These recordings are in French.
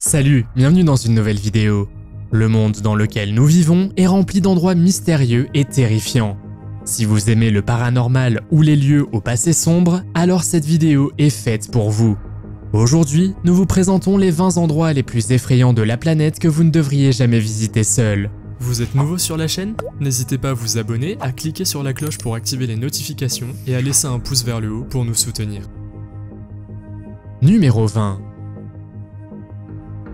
Salut, bienvenue dans une nouvelle vidéo. Le monde dans lequel nous vivons est rempli d'endroits mystérieux et terrifiants. Si vous aimez le paranormal ou les lieux au passé sombre, alors cette vidéo est faite pour vous. Aujourd'hui, nous vous présentons les 20 endroits les plus effrayants de la planète que vous ne devriez jamais visiter seul. Vous êtes nouveau sur la chaîne? N'hésitez pas à vous abonner, à cliquer sur la cloche pour activer les notifications et à laisser un pouce vers le haut pour nous soutenir. Numéro 20.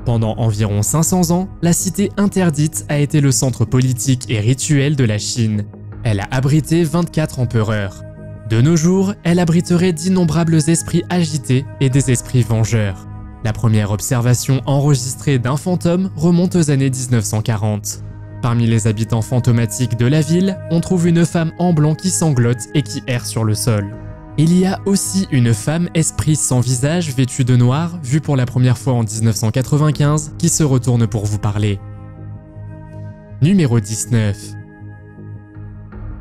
Pendant environ 500 ans, la cité interdite a été le centre politique et rituel de la Chine. Elle a abrité 24 empereurs. De nos jours, elle abriterait d'innombrables esprits agités et des esprits vengeurs. La première observation enregistrée d'un fantôme remonte aux années 1940. Parmi les habitants fantomatiques de la ville, on trouve une femme en blanc qui sanglote et qui erre sur le sol. Il y a aussi une femme esprit sans visage vêtue de noir, vue pour la première fois en 1995, qui se retourne pour vous parler. Numéro 19.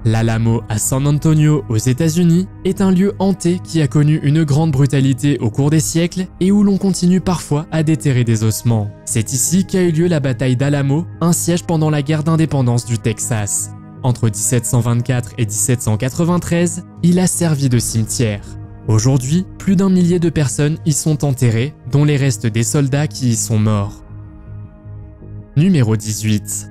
L'Alamo à San Antonio aux États-Unis est un lieu hanté qui a connu une grande brutalité au cours des siècles et où l'on continue parfois à déterrer des ossements. C'est ici qu'a eu lieu la bataille d'Alamo, un siège pendant la guerre d'indépendance du Texas. Entre 1724 et 1793, il a servi de cimetière. Aujourd'hui, plus d'1 millier de personnes y sont enterrées, dont les restes des soldats qui y sont morts. Numéro 18.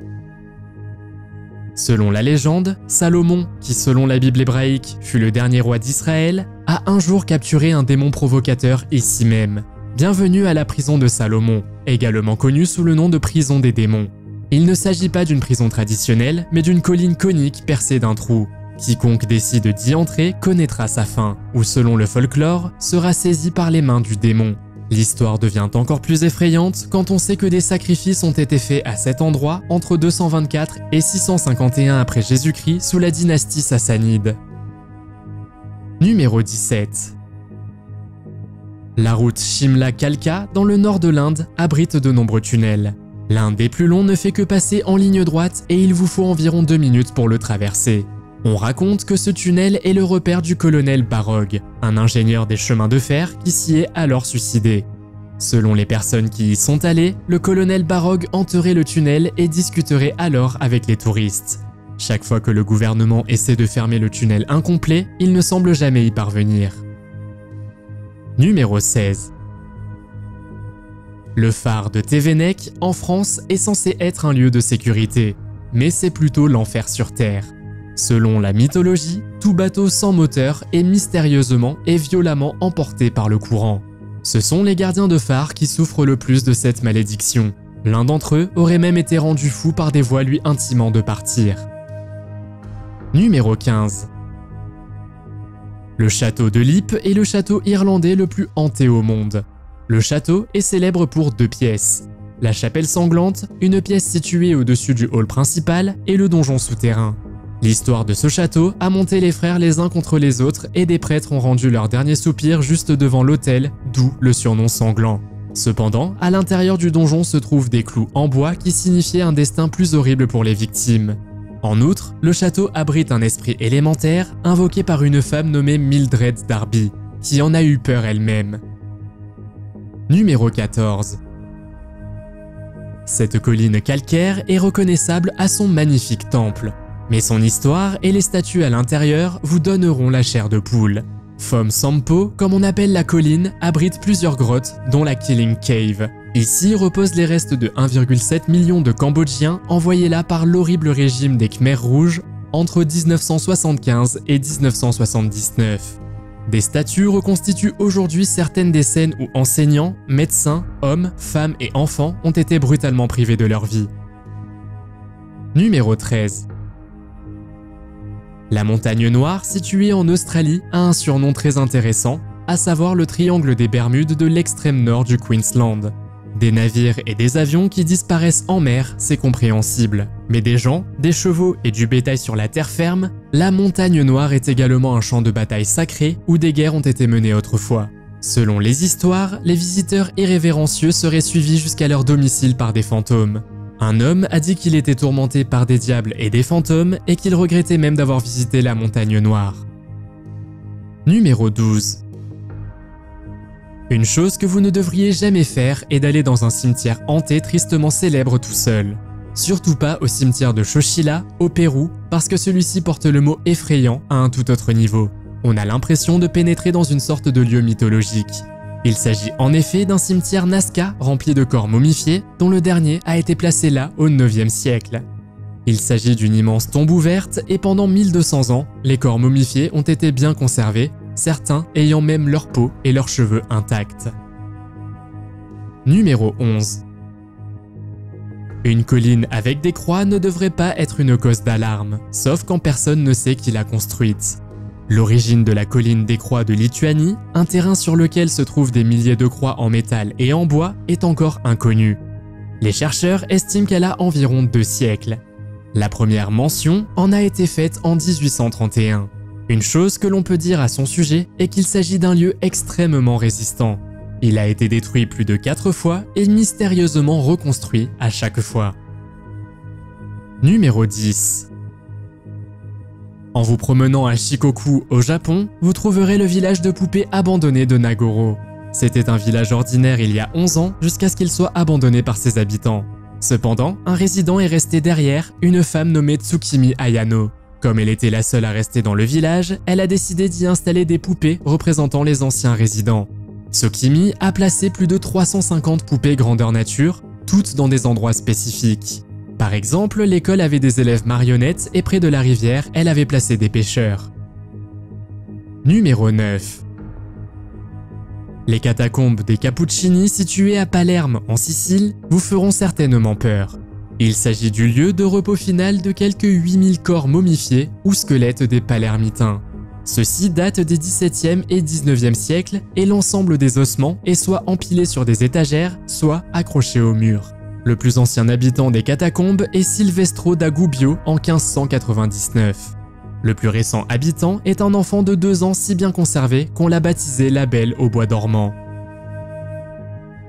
Selon la légende, Salomon, qui selon la Bible hébraïque fut le dernier roi d'Israël, a un jour capturé un démon provocateur ici même. Bienvenue à la prison de Salomon, également connue sous le nom de prison des démons. Il ne s'agit pas d'une prison traditionnelle, mais d'une colline conique percée d'un trou. Quiconque décide d'y entrer connaîtra sa fin, ou selon le folklore, sera saisi par les mains du démon. L'histoire devient encore plus effrayante quand on sait que des sacrifices ont été faits à cet endroit entre 224 et 651 après Jésus-Christ sous la dynastie sassanide. Numéro 17. La route Shimla-Kalka dans le nord de l'Inde abrite de nombreux tunnels. L'un des plus longs ne fait que passer en ligne droite et il vous faut environ 2 minutes pour le traverser. On raconte que ce tunnel est le repère du colonel Barog, un ingénieur des chemins de fer qui s'y est alors suicidé. Selon les personnes qui y sont allées, le colonel Barog hanterait le tunnel et discuterait alors avec les touristes. Chaque fois que le gouvernement essaie de fermer le tunnel incomplet, il ne semble jamais y parvenir. Numéro 16. Le phare de Tvénec, en France, est censé être un lieu de sécurité, mais c'est plutôt l'enfer sur Terre. Selon la mythologie, tout bateau sans moteur est mystérieusement et violemment emporté par le courant. Ce sont les gardiens de phare qui souffrent le plus de cette malédiction. L'un d'entre eux aurait même été rendu fou par des voix lui intimant de partir. Numéro 15. Le château de Lippe est le château irlandais le plus hanté au monde. Le château est célèbre pour 2 pièces. La chapelle sanglante, une pièce située au-dessus du hall principal, et le donjon souterrain. L'histoire de ce château a monté les frères les uns contre les autres et des prêtres ont rendu leur dernier soupir juste devant l'autel, d'où le surnom sanglant. Cependant, à l'intérieur du donjon se trouvent des clous en bois qui signifiaient un destin plus horrible pour les victimes. En outre, le château abrite un esprit élémentaire invoqué par une femme nommée Mildred Darby, qui en a eu peur elle-même. Numéro 14. Cette colline calcaire est reconnaissable à son magnifique temple. Mais son histoire et les statues à l'intérieur vous donneront la chair de poule. Phom Sampo, comme on appelle la colline, abrite plusieurs grottes, dont la Killing Cave. Ici reposent les restes de 1,7 million de Cambodgiens envoyés là par l'horrible régime des Khmers rouges entre 1975 et 1979. Des statues reconstituent aujourd'hui certaines des scènes où enseignants, médecins, hommes, femmes et enfants ont été brutalement privés de leur vie. Numéro 13. La montagne noire, située en Australie, a un surnom très intéressant, à savoir le triangle des Bermudes de l'extrême nord du Queensland. Des navires et des avions qui disparaissent en mer, c'est compréhensible. Mais des gens, des chevaux et du bétail sur la terre ferme, la montagne noire est également un champ de bataille sacré où des guerres ont été menées autrefois. Selon les histoires, les visiteurs irrévérencieux seraient suivis jusqu'à leur domicile par des fantômes. Un homme a dit qu'il était tourmenté par des diables et des fantômes et qu'il regrettait même d'avoir visité la montagne noire. Numéro 12. Une chose que vous ne devriez jamais faire est d'aller dans un cimetière hanté tristement célèbre tout seul. Surtout pas au cimetière de Xochitl, au Pérou, parce que celui-ci porte le mot effrayant à un tout autre niveau. On a l'impression de pénétrer dans une sorte de lieu mythologique. Il s'agit en effet d'un cimetière Nazca rempli de corps momifiés, dont le dernier a été placé là au 9e siècle. Il s'agit d'une immense tombe ouverte et pendant 1200 ans, les corps momifiés ont été bien conservés, certains ayant même leur peau et leurs cheveux intacts. Numéro 11. Une colline avec des croix ne devrait pas être une cause d'alarme, sauf quand personne ne sait qui l'a construite. L'origine de la colline des croix de Lituanie, un terrain sur lequel se trouvent des milliers de croix en métal et en bois, est encore inconnue. Les chercheurs estiment qu'elle a environ 2 siècles. La première mention en a été faite en 1831. Une chose que l'on peut dire à son sujet est qu'il s'agit d'un lieu extrêmement résistant. Il a été détruit plus de 4 fois et mystérieusement reconstruit à chaque fois. Numéro 10. En vous promenant à Shikoku au Japon, vous trouverez le village de poupées abandonné de Nagoro. C'était un village ordinaire il y a 11 ans jusqu'à ce qu'il soit abandonné par ses habitants. Cependant, un résident est resté derrière, une femme nommée Tsukimi Ayano. Comme elle était la seule à rester dans le village, elle a décidé d'y installer des poupées représentant les anciens résidents. Tsukimi a placé plus de 350 poupées grandeur nature, toutes dans des endroits spécifiques. Par exemple, l'école avait des élèves marionnettes et près de la rivière, elle avait placé des pêcheurs. Numéro 9. Les catacombes des Cappuccini situées à Palerme, en Sicile, vous feront certainement peur. Il s'agit du lieu de repos final de quelques 8000 corps momifiés ou squelettes des Palermitains. Ceux-ci datent des 17e et 19e siècles et l'ensemble des ossements est soit empilé sur des étagères, soit accroché au mur. Le plus ancien habitant des catacombes est Silvestro da Gubbio en 1599. Le plus récent habitant est un enfant de 2 ans si bien conservé qu'on l'a baptisé la Belle au bois dormant.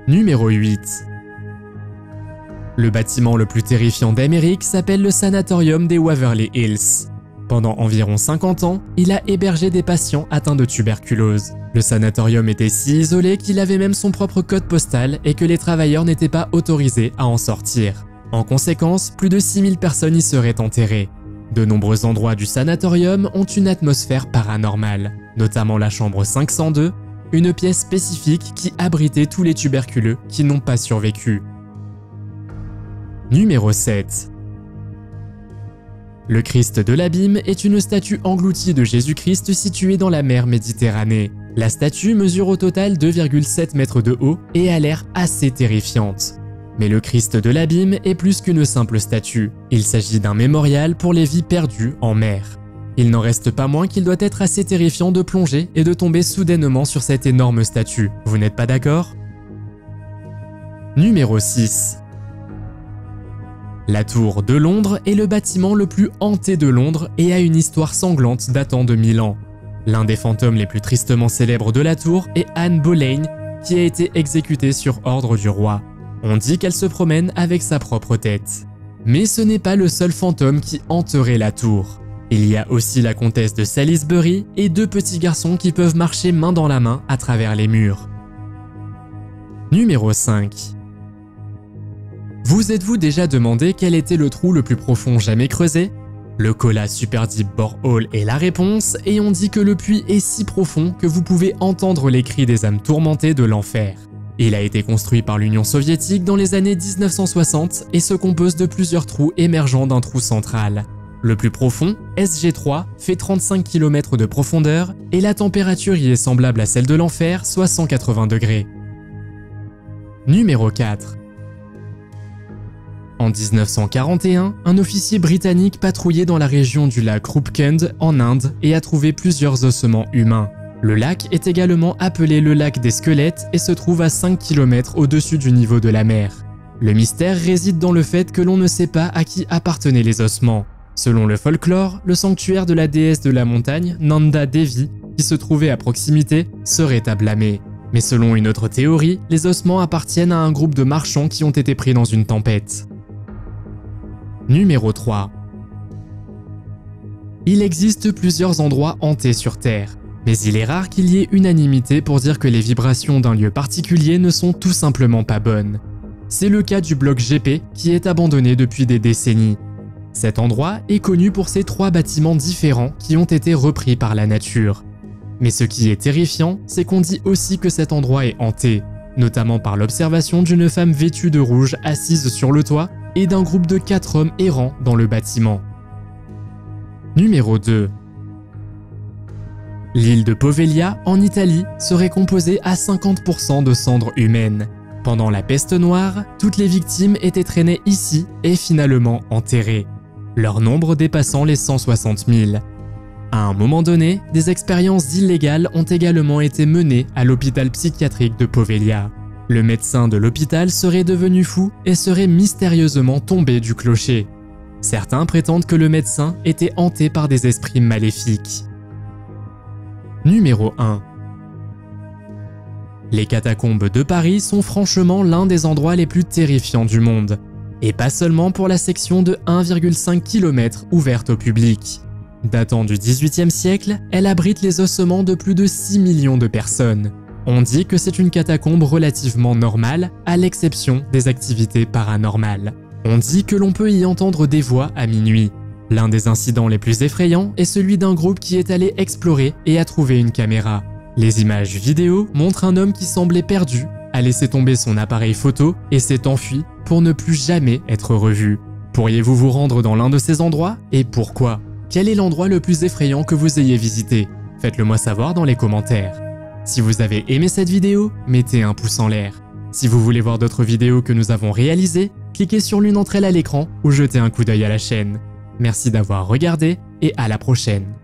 Numéro 8. Le bâtiment le plus terrifiant d'Amérique s'appelle le Sanatorium des Waverly Hills. Pendant environ 50 ans, il a hébergé des patients atteints de tuberculose. Le sanatorium était si isolé qu'il avait même son propre code postal et que les travailleurs n'étaient pas autorisés à en sortir. En conséquence, plus de 6000 personnes y seraient enterrées. De nombreux endroits du sanatorium ont une atmosphère paranormale, notamment la chambre 502, une pièce spécifique qui abritait tous les tuberculeux qui n'ont pas survécu. Numéro 7. Le Christ de l'Abîme est une statue engloutie de Jésus-Christ située dans la mer Méditerranée. La statue mesure au total 2,7 mètres de haut et a l'air assez terrifiante. Mais le Christ de l'Abîme est plus qu'une simple statue. Il s'agit d'un mémorial pour les vies perdues en mer. Il n'en reste pas moins qu'il doit être assez terrifiant de plonger et de tomber soudainement sur cette énorme statue. Vous n'êtes pas d'accord? Numéro 6. La Tour de Londres est le bâtiment le plus hanté de Londres et a une histoire sanglante datant de 1000 ans. L'un des fantômes les plus tristement célèbres de la tour est Anne Boleyn, qui a été exécutée sur ordre du roi. On dit qu'elle se promène avec sa propre tête. Mais ce n'est pas le seul fantôme qui hanterait la tour. Il y a aussi la comtesse de Salisbury et 2 petits garçons qui peuvent marcher main dans la main à travers les murs. Numéro 5. Vous êtes-vous déjà demandé quel était le trou le plus profond jamais creusé? Le Kola Super Deep Borehole est la réponse et on dit que le puits est si profond que vous pouvez entendre les cris des âmes tourmentées de l'enfer. Il a été construit par l'Union soviétique dans les années 1960 et se compose de plusieurs trous émergeant d'un trou central. Le plus profond, SG3, fait 35 km de profondeur et la température y est semblable à celle de l'enfer, soit 180 degrés. Numéro 4. En 1941, un officier britannique patrouillait dans la région du lac Rupkund en Inde et a trouvé plusieurs ossements humains. Le lac est également appelé le lac des squelettes et se trouve à 5 km au-dessus du niveau de la mer. Le mystère réside dans le fait que l'on ne sait pas à qui appartenaient les ossements. Selon le folklore, le sanctuaire de la déesse de la montagne, Nanda Devi, qui se trouvait à proximité, serait à blâmer. Mais selon une autre théorie, les ossements appartiennent à un groupe de marchands qui ont été pris dans une tempête. Numéro 3. Il existe plusieurs endroits hantés sur Terre. Mais il est rare qu'il y ait unanimité pour dire que les vibrations d'un lieu particulier ne sont tout simplement pas bonnes. C'est le cas du bloc GP qui est abandonné depuis des décennies. Cet endroit est connu pour ses 3 bâtiments différents qui ont été repris par la nature. Mais ce qui est terrifiant, c'est qu'on dit aussi que cet endroit est hanté, notamment par l'observation d'une femme vêtue de rouge assise sur le toit et d'un groupe de 4 hommes errants dans le bâtiment. Numéro 2. L'île de Poveglia, en Italie, serait composée à 50% de cendres humaines. Pendant la peste noire, toutes les victimes étaient traînées ici et finalement enterrées, leur nombre dépassant les 160 000. À un moment donné, des expériences illégales ont également été menées à l'hôpital psychiatrique de Poveglia. Le médecin de l'hôpital serait devenu fou et serait mystérieusement tombé du clocher. Certains prétendent que le médecin était hanté par des esprits maléfiques. Numéro 1. Les catacombes de Paris sont franchement l'un des endroits les plus terrifiants du monde. Et pas seulement pour la section de 1,5 km ouverte au public. Datant du XVIIIe siècle, elle abrite les ossements de plus de 6 millions de personnes. On dit que c'est une catacombe relativement normale, à l'exception des activités paranormales. On dit que l'on peut y entendre des voix à minuit. L'un des incidents les plus effrayants est celui d'un groupe qui est allé explorer et a trouvé une caméra. Les images vidéo montrent un homme qui semblait perdu, a laissé tomber son appareil photo et s'est enfui pour ne plus jamais être revu. Pourriez-vous vous rendre dans l'un de ces endroits et pourquoi? Quel est l'endroit le plus effrayant que vous ayez visité? Faites-le moi savoir dans les commentaires. Si vous avez aimé cette vidéo, mettez un pouce en l'air. Si vous voulez voir d'autres vidéos que nous avons réalisées, cliquez sur l'une d'entre elles à l'écran ou jetez un coup d'œil à la chaîne. Merci d'avoir regardé et à la prochaine.